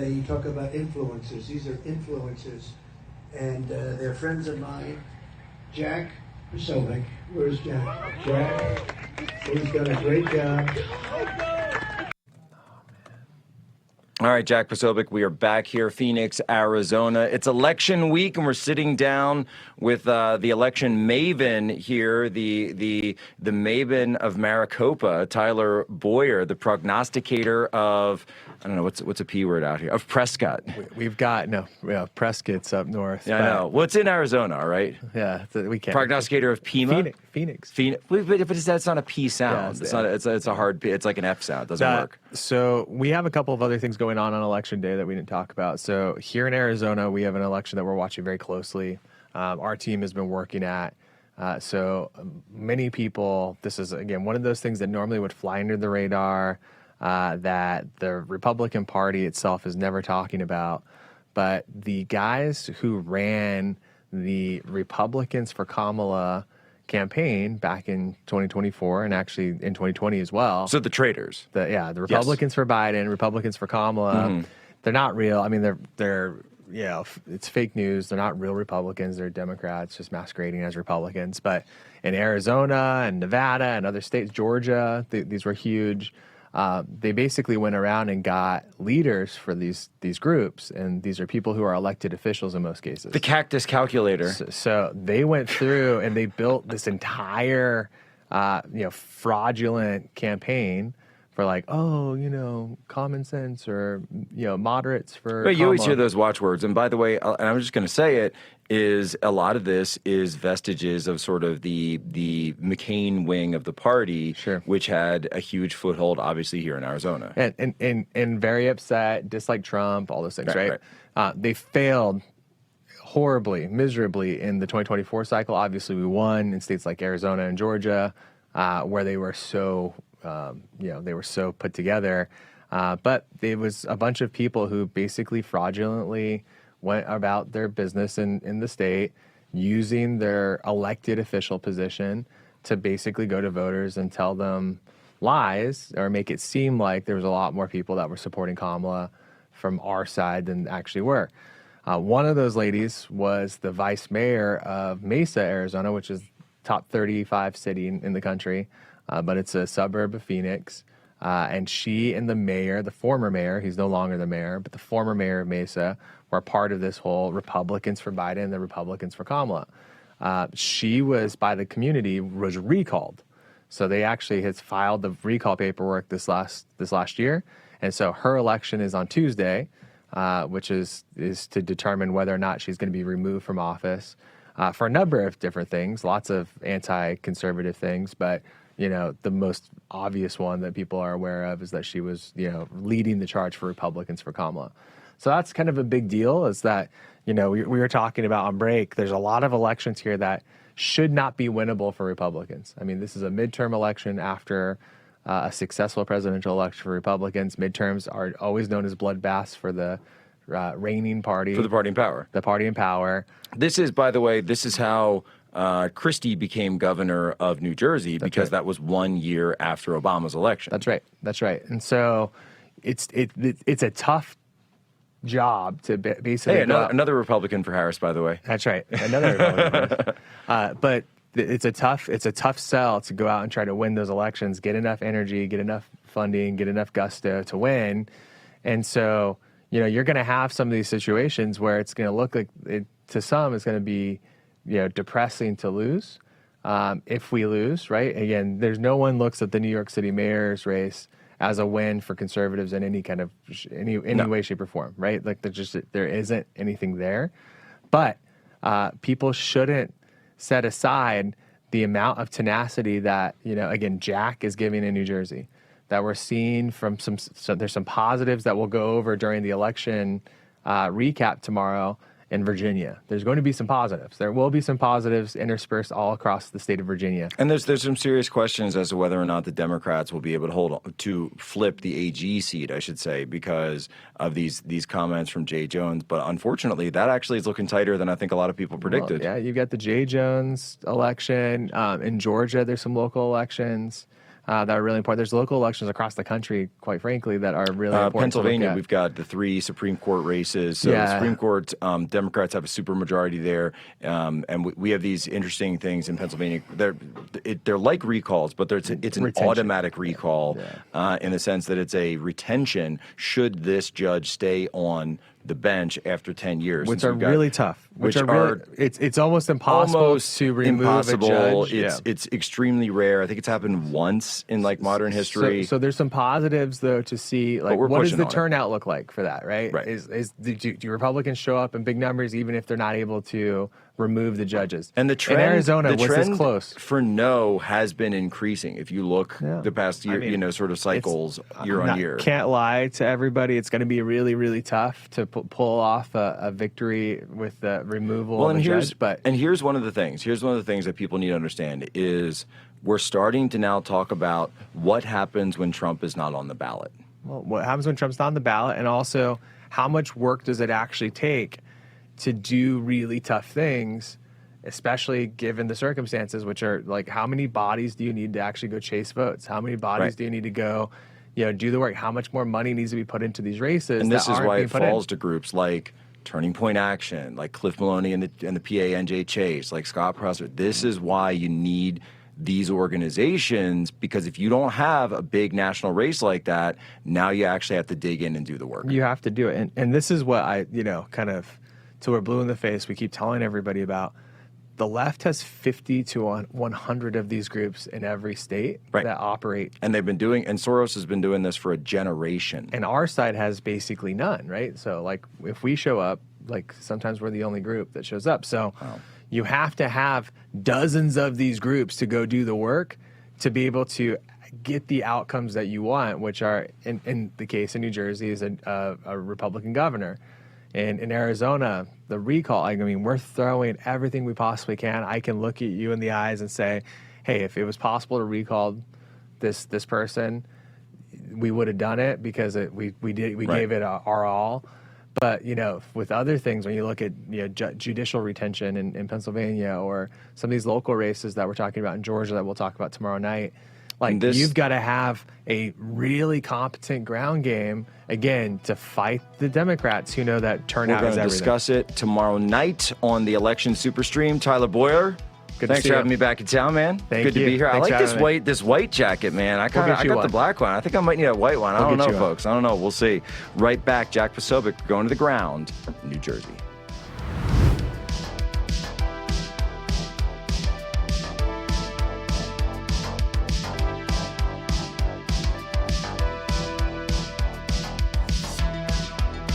You talk about influencers. These are influencers, and they're friends of mine. Jack Posobiec. Where's Jack? Jack, he's done a great job. All right, Jack Posobiec, we are back here, Phoenix, Arizona. It's election week, and we're sitting down with the election maven here, the maven of Maricopa, Tyler Boyer, the prognosticator of, I don't know, what's a P word out here, of Prescott. We've got, Prescott's up north. Yeah, I know. Well, it's in Arizona, right? Yeah, we can't. Prognosticator of Pima? Phoenix. But that's not a P sound. Yeah, it's a hard P. It's like an F sound. It doesn't work. So we have a couple of other things going on election day that we didn't talk about. So here in Arizona, we have an election that we're watching very closely. Our team has been working at. So many people, this is, again, one of those things that normally would fly under the radar, that the Republican Party itself is never talking about. But the guys who ran the Republicans for Kamala campaign back in 2024 and actually in 2020 as well. So the traitors. The Republicans for Biden, Republicans for Kamala, they're not real. I mean, they're it's fake news. They're not real Republicans. They're Democrats just masquerading as Republicans. But in Arizona and Nevada and other states, Georgia, these were huge. They basically went around and got leaders for these groups, and these are people who are elected officials in most cases. The cactus calculator. So they went through and they built this entire, fraudulent campaign for common sense or, moderates for But you always hear those watchwords. And by the way, and I'm just going to say it, is a lot of this is vestiges of sort of the McCain wing of the party, sure, which had a huge foothold, obviously, here in Arizona. And very upset, dislike Trump, all those things, right? They failed horribly, miserably in the 2024 cycle. Obviously, we won in states like Arizona and Georgia, where they were so, they were so put together. But it was a bunch of people who basically fraudulently went about their business in the state using their elected official position to basically go to voters and tell them lies or make it seem like there was a lot more people that were supporting Kamala from our side than actually were. One of those ladies was the vice mayor of Mesa, Arizona, which is top 35 city in the country, but it's a suburb of Phoenix. And she and the mayor, the former mayor, he's no longer the mayor, but the former mayor of Mesa were part of this whole Republicans for Biden and the Republicans for Kamala. She was, by the community, was recalled. So they actually has filed the recall paperwork this last year. And so her election is on Tuesday, which is to determine whether or not she's going to be removed from office for a number of different things, lots of anti-conservative things, but the most obvious one that people are aware of is that she was, leading the charge for Republicans for Kamala. So that's kind of a big deal, is that, we were talking about on break, there's a lot of elections here that should not be winnable for Republicans. I mean, this is a midterm election after a successful presidential election for Republicans. Midterms are always known as bloodbaths for the reigning party. For the party in power. The party in power. This is, by the way, how Christie became governor of New Jersey, because that was 1 year after Obama's election. That's right. And so it's a tough job to basically. Hey, another Republican for Harris, by the way. That's right, another Republican. But it's a tough sell to go out and try to win those elections, get enough energy, get enough funding, get enough gusto to win. And so you're going to have some of these situations where it's going to look like to some it's going to be depressing to lose. If we lose, right? Again, there's no one looks at the New York City mayor's race as a win for conservatives in any kind of any way, shape, or form, right? Like there isn't anything there. But people shouldn't set aside the amount of tenacity that again Jack is giving in New Jersey, that we're seeing from there's some positives that we'll go over during the election recap tomorrow. In Virginia, there's going to be some positives. There will be some positives interspersed all across the state of Virginia. And there's some serious questions as to whether or not the Democrats will be able to flip the AG seat, I should say, because of these comments from Jay Jones. But unfortunately, that actually is looking tighter than I think a lot of people predicted. Well, yeah, you've got the Jay Jones election in Georgia. There's some local elections. that are really important. There's local elections across the country, quite frankly, that are really important. Pennsylvania, we've got the 3 Supreme Court races. So the Supreme Court, Democrats have a supermajority there, and we have these interesting things in Pennsylvania. They're like recalls, but it's an Retention. automatic recall in the sense that it's a retention should this judge stay on the bench after 10 years. Which are really tough. Which are really, it's almost impossible to remove a judge. It's extremely rare. I think it's happened once in like modern history. So there's some positives though to see, like what does the turnout look like for that, right? Do Republicans show up in big numbers even if they're not able to remove the judges? And the trend in Arizona was this close. For no has been increasing. If you look the past year, sort of cycles year on year. Can't lie to everybody. It's going to be really, really tough to pull off a victory with the removal of a judge. And here's one of the things. Here's one of the things that people need to understand is we're starting to now talk about what happens when Trump is not on the ballot. Well, what happens when Trump's not on the ballot, and also how much work does it actually take to do really tough things, especially given the circumstances, which are like how many bodies do you need to actually go chase votes? How many bodies do you need to go, do the work? How much more money needs to be put into these races? And this is why it falls to groups like Turning Point Action, like Cliff Maloney and the PANJ Chase, like Scott Prosser. This is why you need these organizations, because if you don't have a big national race like that, now you actually have to dig in and do the work. You have to do it. And this is what I, kind of, till we're blue in the face, we keep telling everybody about. The left has 50 to 100 of these groups in every state that operate. And they've been doing, and Soros has been doing this for a generation. And our side has basically none, right? So, like, if we show up, like, sometimes we're the only group that shows up. So you have to have dozens of these groups to go do the work to be able to get the outcomes that you want, which are, in the case in New Jersey, is a Republican governor. And in Arizona, the recall, I mean, we're throwing everything we possibly can. I can look at you in the eyes and say, hey, if it was possible to recall this person, we would have done it because we gave it our all. But, with other things, when you look at judicial retention in Pennsylvania or some of these local races that we're talking about in Georgia that we'll talk about tomorrow night, you've got to have a really competent ground game, again, to fight the Democrats who know that turnout is everything. We're going to discuss it tomorrow night on the Election Super Stream. Tyler Boyer, thanks for having me back in town, man. Good to be here. I like this white jacket, man. I got the black one. I think I might need a white one. I don't know, folks. I don't know. We'll see. Right back, Jack Posobiec going to the ground, New Jersey.